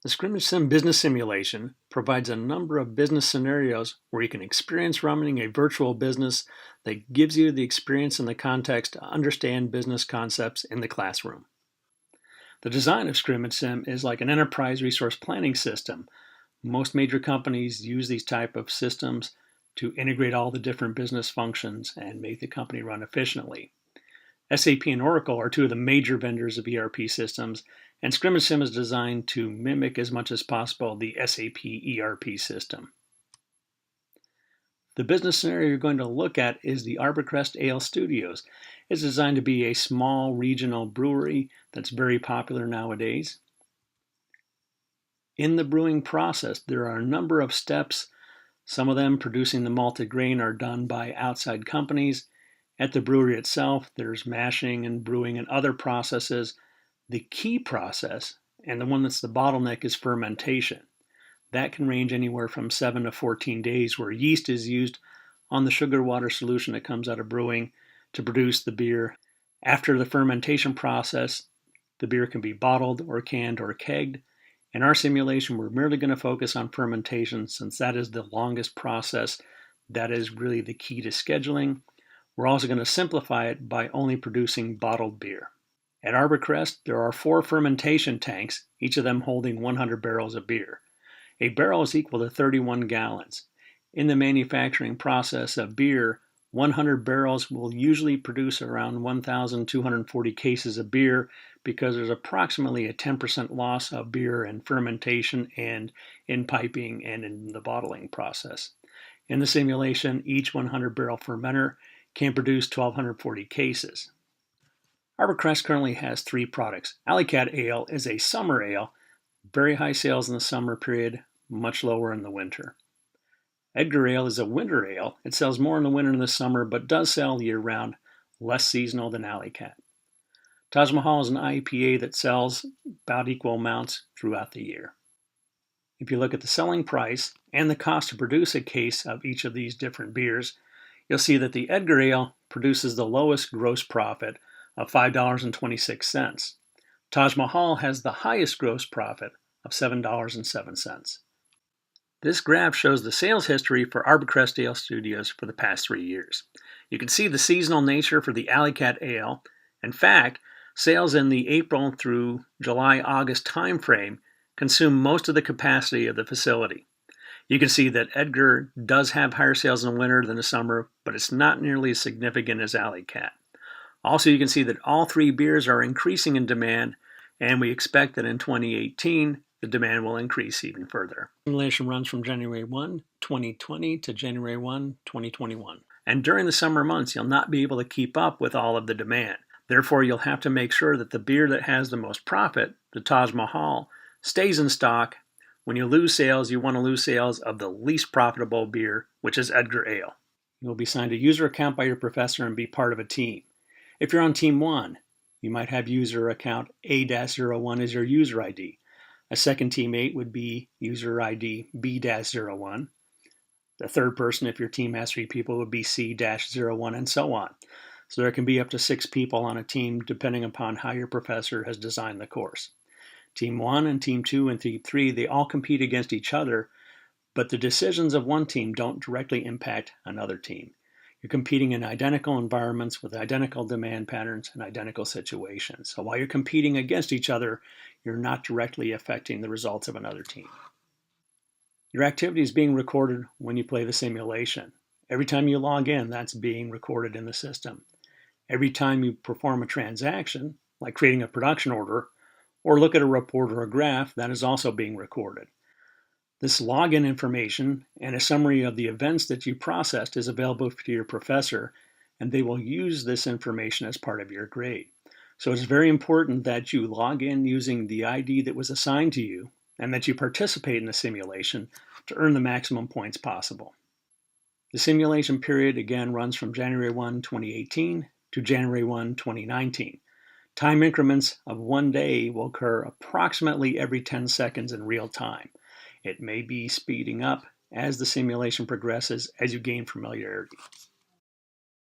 The Scrimmage Sim Business Simulation provides a number of business scenarios where you can experience running a virtual business that gives you the experience and the context to understand business concepts in the classroom. The design of Scrimmage Sim is like an enterprise resource planning system. Most major companies use these type of systems to integrate all the different business functions and make the company run efficiently. SAP and Oracle are two of the major vendors of ERP systems, and Scrimmage Sim is designed to mimic as much as possible the SAP ERP system. The business scenario you're going to look at is the Arborcrest Ale Studios. It's designed to be a small regional brewery that's very popular nowadays. In the brewing process, there are a number of steps. Some of them, producing the malted grain, are done by outside companies. At the brewery itself, there's mashing and brewing and other processes. The key process, and the one that's the bottleneck, is fermentation. That can range anywhere from 7 to 14 days, where yeast is used on the sugar water solution that comes out of brewing to produce the beer. After the fermentation process, the beer can be bottled or canned or kegged. In our simulation, we're merely going to focus on fermentation since that is the longest process. That is really the key to scheduling. We're also going to simplify it by only producing bottled beer. At Arborcrest, there are 4 fermentation tanks, each of them holding 100 barrels of beer. A barrel is equal to 31 gallons. In the manufacturing process of beer, 100 barrels will usually produce around 1,240 cases of beer because there's approximately a 10% loss of beer in fermentation and in piping and in the bottling process. In the simulation, each 100 barrel fermenter can produce 1,240 cases. Arborcrest currently has 3 products. Alley Cat Ale is a summer ale, very high sales in the summer period, much lower in the winter. Edgar Ale is a winter ale. It sells more in the winter than the summer, but does sell year-round, less seasonal than Alley Cat. Taj Mahal is an IPA that sells about equal amounts throughout the year. If you look at the selling price and the cost to produce a case of each of these different beers, you'll see that the Edgar Ale produces the lowest gross profit of $5.26. Taj Mahal has the highest gross profit of $7.07. This graph shows the sales history for Arborcrest Ale Studios for the past 3 years. You can see the seasonal nature for the Alley Cat Ale. In fact, sales in the April through July-August timeframe consume most of the capacity of the facility. You can see that Edgar does have higher sales in the winter than the summer, but it's not nearly as significant as Alley Cat. Also, you can see that all 3 beers are increasing in demand, and we expect that in 2018, the demand will increase even further. The simulation runs from January 1, 2020 to January 1, 2021. And during the summer months, you'll not be able to keep up with all of the demand. Therefore, you'll have to make sure that the beer that has the most profit, the Taj Mahal, stays in stock. When you lose sales, you want to lose sales of the least profitable beer, which is Edgar Ale. You'll be assigned a user account by your professor and be part of a team. If you're on Team 1, you might have user account A-01 as your user ID. A second teammate would be user ID B-01. The third person, if your team has 3 people, would be C-01, and so on. So there can be up to 6 people on a team depending upon how your professor has designed the course. Team 1 and Team 2 and Team 3, they all compete against each other, but the decisions of one team don't directly impact another team. You're competing in identical environments with identical demand patterns and identical situations. So while you're competing against each other, you're not directly affecting the results of another team. Your activity is being recorded when you play the simulation. Every time you log in, that's being recorded in the system. Every time you perform a transaction, like creating a production order, or look at a report or a graph, that is also being recorded. This login information and a summary of the events that you processed is available to your professor, and they will use this information as part of your grade. So it's very important that you log in using the ID that was assigned to you and that you participate in the simulation to earn the maximum points possible. The simulation period again runs from January 1, 2018 to January 1, 2019. Time increments of 1 day will occur approximately every 10 seconds in real time. It may be speeding up as the simulation progresses as you gain familiarity.